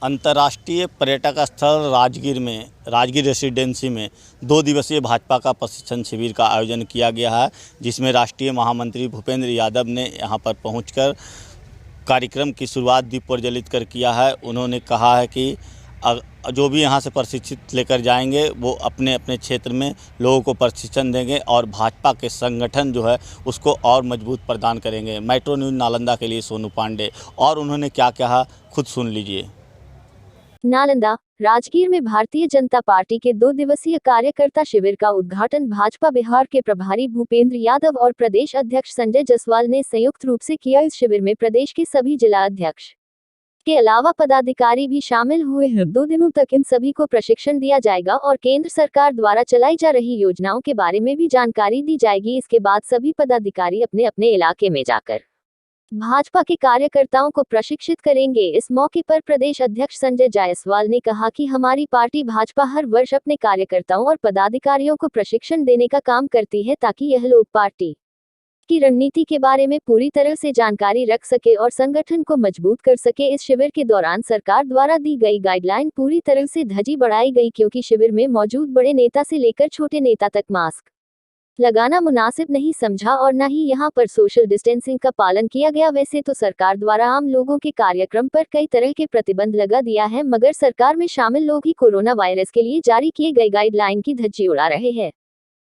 अंतर्राष्ट्रीय पर्यटक स्थल राजगीर रेसिडेंसी में 2 दिवसीय भाजपा का प्रशिक्षण शिविर का आयोजन किया गया है, जिसमें राष्ट्रीय महामंत्री भूपेंद्र यादव ने यहां पर पहुंचकर कार्यक्रम की शुरुआत दीप प्रज्वलित कर किया है। उन्होंने कहा है कि जो भी यहां से प्रशिक्षित लेकर जाएंगे वो अपने अपने क्षेत्र में लोगों को प्रशिक्षण देंगे और भाजपा के संगठन जो है उसको और मजबूत प्रदान करेंगे। मेट्रो न्यूज़ नालंदा के लिए सोनू पांडे। और उन्होंने क्या कहा खुद सुन लीजिए। नालंदा राजगीर में भारतीय जनता पार्टी के 2 दिवसीय कार्यकर्ता शिविर का उद्घाटन भाजपा बिहार के प्रभारी भूपेंद्र यादव और प्रदेश अध्यक्ष संजय जायसवाल ने संयुक्त रूप से किया। इस शिविर में प्रदेश के सभी जिला अध्यक्ष के अलावा पदाधिकारी भी शामिल हुए हैं। 2 दिनों तक इन सभी को प्रशिक्षण दिया जाएगा और केंद्र सरकार द्वारा चलाई जा रही योजनाओं के बारे में भी जानकारी दी जाएगी। इसके बाद सभी पदाधिकारी अपने अपने इलाके में जाकर भाजपा के कार्यकर्ताओं को प्रशिक्षित करेंगे। इस मौके पर प्रदेश अध्यक्ष संजय जायसवाल ने कहा कि हमारी पार्टी भाजपा हर वर्ष अपने कार्यकर्ताओं और पदाधिकारियों को प्रशिक्षण देने का काम करती है, ताकि यह लोग पार्टी की रणनीति के बारे में पूरी तरह से जानकारी रख सके और संगठन को मजबूत कर सके। इस शिविर के दौरान सरकार द्वारा दी गई गाइडलाइन पूरी तरह से धजी बढ़ाई गई, क्योंकि शिविर में मौजूद बड़े नेता से लेकर छोटे नेता तक मास्क लगाना मुनासिब नहीं समझा और न ही यहां पर सोशल डिस्टेंसिंग का पालन किया गया। वैसे तो सरकार द्वारा आम लोगों के कार्यक्रम पर कई तरह के प्रतिबंध लगा दिया है, मगर सरकार में शामिल लोग ही कोरोना वायरस के लिए जारी किए गए गाइडलाइन की धज्जी उड़ा रहे हैं।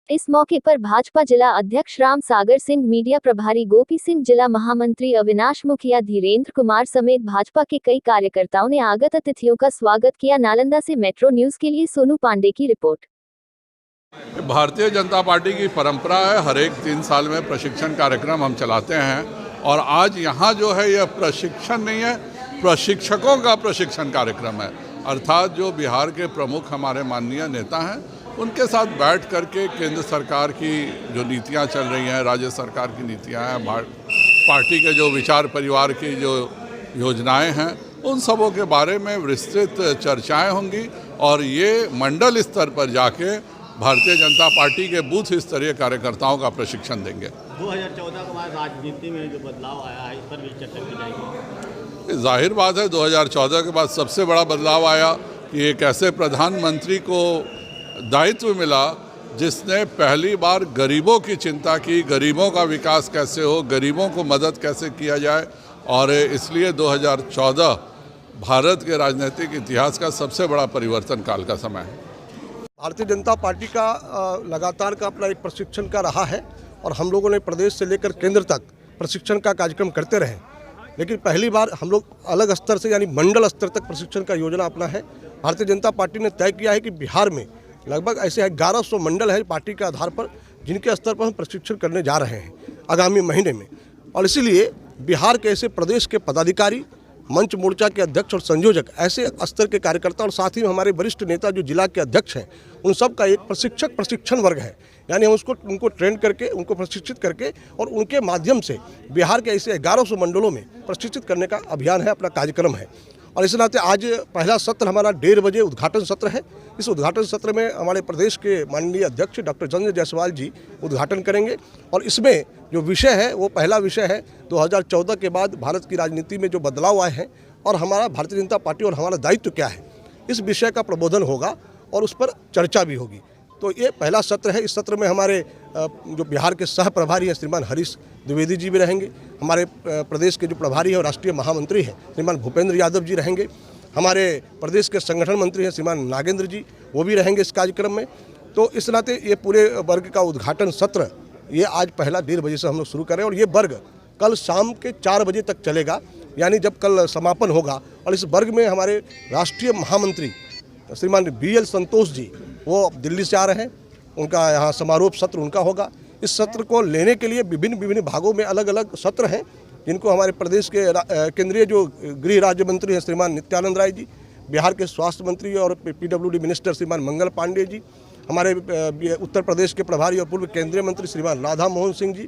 इस मौके पर भाजपा जिला अध्यक्ष राम सागर सिंह, मीडिया प्रभारी गोपी सिंह, जिला महामंत्री अविनाश मुखिया, धीरेन्द्र कुमार समेत भाजपा के कई कार्यकर्ताओं ने आगत अतिथियों का स्वागत किया। नालंदा से मेट्रो न्यूज़ के लिए सोनू पांडे की रिपोर्ट। भारतीय जनता पार्टी की परंपरा है, हर एक 3 साल में प्रशिक्षण कार्यक्रम हम चलाते हैं और आज यहाँ जो है यह प्रशिक्षण नहीं है, प्रशिक्षकों का प्रशिक्षण कार्यक्रम है। अर्थात जो बिहार के प्रमुख हमारे माननीय नेता हैं उनके साथ बैठ करके केंद्र सरकार की जो नीतियाँ चल रही हैं, राज्य सरकार की नीतियाँ हैं, पार्टी के जो विचार परिवार की जो योजनाएँ हैं, उन सबों के बारे में विस्तृत चर्चाएँ होंगी और ये मंडल स्तर पर जाके भारतीय जनता पार्टी के बूथ स्तरीय कार्यकर्ताओं का प्रशिक्षण देंगे। 2014 के बाद राजनीति में जो बदलाव आया है, इस पर भी चर्चा की जाएगी। जाहिर बात है 2014 के बाद सबसे बड़ा बदलाव आया कि एक ऐसे प्रधानमंत्री को दायित्व मिला जिसने पहली बार गरीबों की चिंता की, गरीबों का विकास कैसे हो, गरीबों को मदद कैसे किया जाए। और इसलिए 2014 भारत के राजनीतिक इतिहास का सबसे बड़ा परिवर्तन काल का समय है। भारतीय जनता पार्टी का लगातार का अपना एक प्रशिक्षण का रहा है और हम लोगों ने प्रदेश से लेकर केंद्र तक प्रशिक्षण का कार्यक्रम करते रहे, लेकिन पहली बार हम लोग अलग स्तर से यानी मंडल स्तर तक प्रशिक्षण का योजना अपना है। भारतीय जनता पार्टी ने तय किया है कि बिहार में लगभग ऐसे 1100 मंडल है पार्टी के आधार पर, जिनके स्तर पर हम प्रशिक्षण करने जा रहे हैं आगामी महीने में। और इसीलिए बिहार के ऐसे प्रदेश के पदाधिकारी, मंच मोर्चा के अध्यक्ष और संयोजक, ऐसे स्तर के कार्यकर्ता और साथ ही हमारे वरिष्ठ नेता जो जिला के अध्यक्ष हैं, उन सब का एक प्रशिक्षण वर्ग है। यानी हम उनको ट्रेन करके, उनको प्रशिक्षित करके और उनके माध्यम से बिहार के ऐसे 1100 मंडलों में प्रशिक्षित करने का अभियान है, अपना कार्यक्रम है। और इस नाते आज पहला सत्र हमारा 1:30 बजे उद्घाटन सत्र है। इस उद्घाटन सत्र में हमारे प्रदेश के माननीय अध्यक्ष डॉक्टर संजय जायसवाल जी उद्घाटन करेंगे और इसमें जो विषय है वो पहला विषय है 2014 के बाद भारत की राजनीति में जो बदलाव आए हैं और हमारा भारतीय जनता पार्टी और हमारा दायित्व क्या है, इस विषय का प्रबोधन होगा और उस पर चर्चा भी होगी। तो ये पहला सत्र है। इस सत्र में हमारे जो बिहार के सह प्रभारी हैं श्रीमान हरीश द्विवेदी जी भी रहेंगे, हमारे प्रदेश के जो प्रभारी हैं और राष्ट्रीय महामंत्री हैं श्रीमान भूपेंद्र यादव जी रहेंगे, हमारे प्रदेश के संगठन मंत्री हैं श्रीमान नागेंद्र जी, वो भी रहेंगे इस कार्यक्रम में। तो इस नाते ये पूरे वर्ग का उद्घाटन सत्र ये आज पहला 1:30 बजे से हम लोग शुरू करें और ये वर्ग कल शाम के 4 बजे तक चलेगा, यानी जब कल समापन होगा। और इस वर्ग में हमारे राष्ट्रीय महामंत्री श्रीमान BL संतोष जी वो दिल्ली से आ रहे हैं, उनका यहाँ समारोह सत्र उनका होगा। इस सत्र को लेने के लिए विभिन्न भागों में अलग अलग सत्र हैं, जिनको हमारे प्रदेश के केंद्रीय जो गृह राज्य मंत्री हैं श्रीमान नित्यानंद राय जी, बिहार के स्वास्थ्य मंत्री और PWD मिनिस्टर श्रीमान मंगल पांडे जी, हमारे उत्तर प्रदेश के प्रभारी और पूर्व केंद्रीय मंत्री श्रीमान राधा मोहन सिंह जी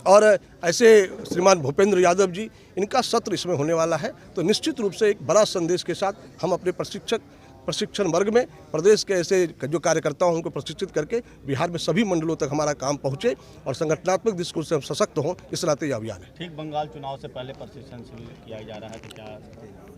और ऐसे श्रीमान भूपेंद्र यादव जी, इनका सत्र इसमें होने वाला है। तो निश्चित रूप से एक बड़ा संदेश के साथ हम अपने प्रशिक्षक प्रशिक्षण वर्ग में प्रदेश के ऐसे जो कार्यकर्ता हों उनको प्रशिक्षित करके बिहार में सभी मंडलों तक हमारा काम पहुँचे और संगठनात्मक दृष्टिकोण से हम सशक्त हों, इस नाते ये अभियान है। ठीक बंगाल चुनाव से पहले प्रशिक्षण शिविर किया जा रहा है तो क्या?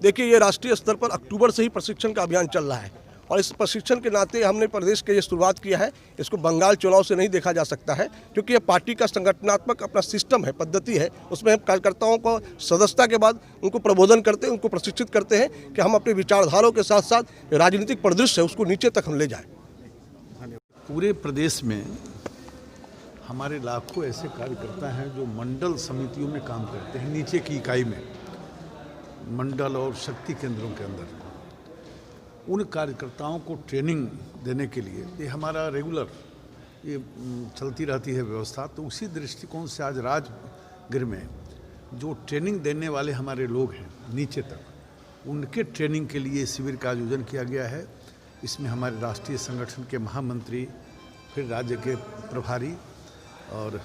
देखिए, ये राष्ट्रीय स्तर पर अक्टूबर से ही प्रशिक्षण का अभियान चल रहा है और इस प्रशिक्षण के नाते हमने प्रदेश के ये शुरुआत किया है। इसको बंगाल चुनाव से नहीं देखा जा सकता है, क्योंकि ये पार्टी का संगठनात्मक अपना सिस्टम है, पद्धति है। उसमें हम कार्यकर्ताओं को सदस्यता के बाद उनको प्रबोधन करते हैं, उनको प्रशिक्षित करते हैं कि हम अपनी विचारधाराओं के साथ साथ राजनीतिक परिदृश्य है उसको नीचे तक हम ले जाएं। पूरे प्रदेश में हमारे लाखों ऐसे कार्यकर्ता हैं जो मंडल समितियों में काम करते हैं, नीचे की इकाई में, मंडल और शक्ति केंद्रों के अंदर। उन कार्यकर्ताओं को ट्रेनिंग देने के लिए ये हमारा रेगुलर ये चलती रहती है व्यवस्था। तो उसी दृष्टिकोण से आज राजगीर में जो ट्रेनिंग देने वाले हमारे लोग हैं नीचे तक, उनके ट्रेनिंग के लिए शिविर का आयोजन किया गया है। इसमें हमारे राष्ट्रीय संगठन के महामंत्री, फिर राज्य के प्रभारी और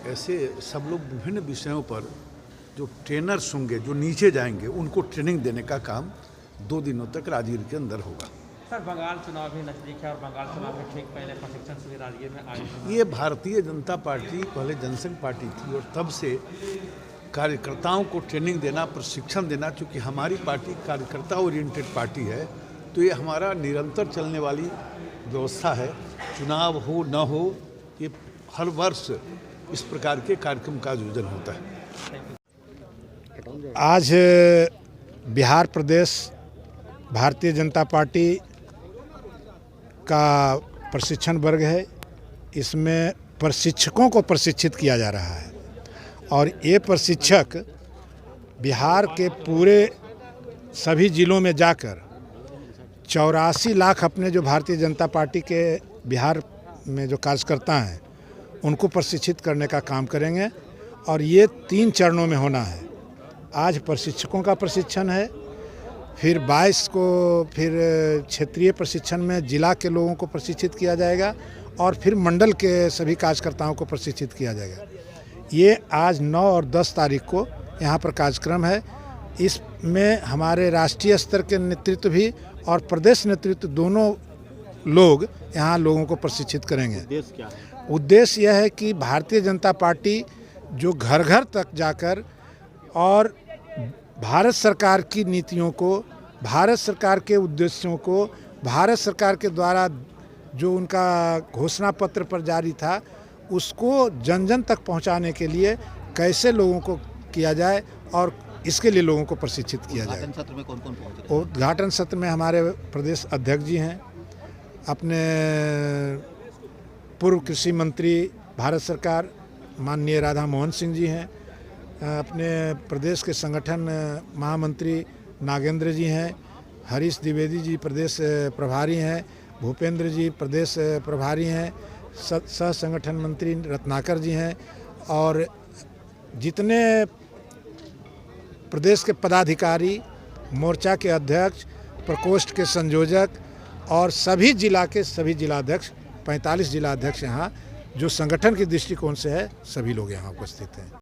ऐसे सब लोग विभिन्न विषयों पर जो ट्रेनर्स होंगे, जो नीचे जाएंगे, उनको ट्रेनिंग देने का काम 2 दिनों तक राजगीर के अंदर होगा। सर, बंगाल चुनाव भी नजदीक है और बंगाल चुनाव में ठीक पहले प्रशिक्षण शिविर राजगीर में आयोजित। ये भारतीय जनता पार्टी पहले जनसंघ पार्टी थी और तब से कार्यकर्ताओं को ट्रेनिंग देना, प्रशिक्षण देना, चूँकि हमारी पार्टी कार्यकर्ता ओरिएंटेड पार्टी है तो ये हमारा निरंतर चलने वाली व्यवस्था है। चुनाव हो न हो, ये हर वर्ष इस प्रकार के कार्यक्रम का आयोजन होता है। आज बिहार प्रदेश भारतीय जनता पार्टी का प्रशिक्षण वर्ग है। इसमें प्रशिक्षकों को प्रशिक्षित किया जा रहा है और ये प्रशिक्षक बिहार के पूरे सभी जिलों में जाकर 84 लाख अपने जो भारतीय जनता पार्टी के बिहार में जो कार्यकर्ता हैं उनको प्रशिक्षित करने का काम करेंगे और ये 3 चरणों में होना है। आज प्रशिक्षकों का प्रशिक्षण है, फिर 22 को फिर क्षेत्रीय प्रशिक्षण में जिला के लोगों को प्रशिक्षित किया जाएगा और फिर मंडल के सभी कार्यकर्ताओं को प्रशिक्षित किया जाएगा। ये आज 9 और 10 तारीख को यहाँ पर कार्यक्रम है। इसमें हमारे राष्ट्रीय स्तर के नेतृत्व भी और प्रदेश नेतृत्व दोनों लोग यहाँ लोगों को प्रशिक्षित करेंगे। उद्देश्य क्या है? उद्देश्य यह है कि भारतीय जनता पार्टी जो घर घर तक जाकर और भारत सरकार की नीतियों को, भारत सरकार के उद्देश्यों को, भारत सरकार के द्वारा जो उनका घोषणा पत्र पर जारी था उसको जन जन तक पहुंचाने के लिए कैसे लोगों को किया जाए और इसके लिए लोगों को प्रशिक्षित किया जाए। उद्घाटन सत्र में कौन कौन पहुंचे? उद्घाटन सत्र में हमारे प्रदेश अध्यक्ष जी हैं, अपने पूर्व कृषि मंत्री भारत सरकार माननीय राधा मोहन सिंह जी हैं, अपने प्रदेश के संगठन महामंत्री नागेंद्र जी हैं, हरीश द्विवेदी जी प्रदेश प्रभारी हैं, भूपेंद्र जी प्रदेश प्रभारी हैं, सह संगठन मंत्री रत्नाकर जी हैं और जितने प्रदेश के पदाधिकारी, मोर्चा के अध्यक्ष, प्रकोष्ठ के संयोजक और सभी जिला के सभी जिलाध्यक्ष, 45 जिलाध्यक्ष यहाँ जो संगठन के दृष्टिकोण से है, सभी लोग यहाँ उपस्थित हैं।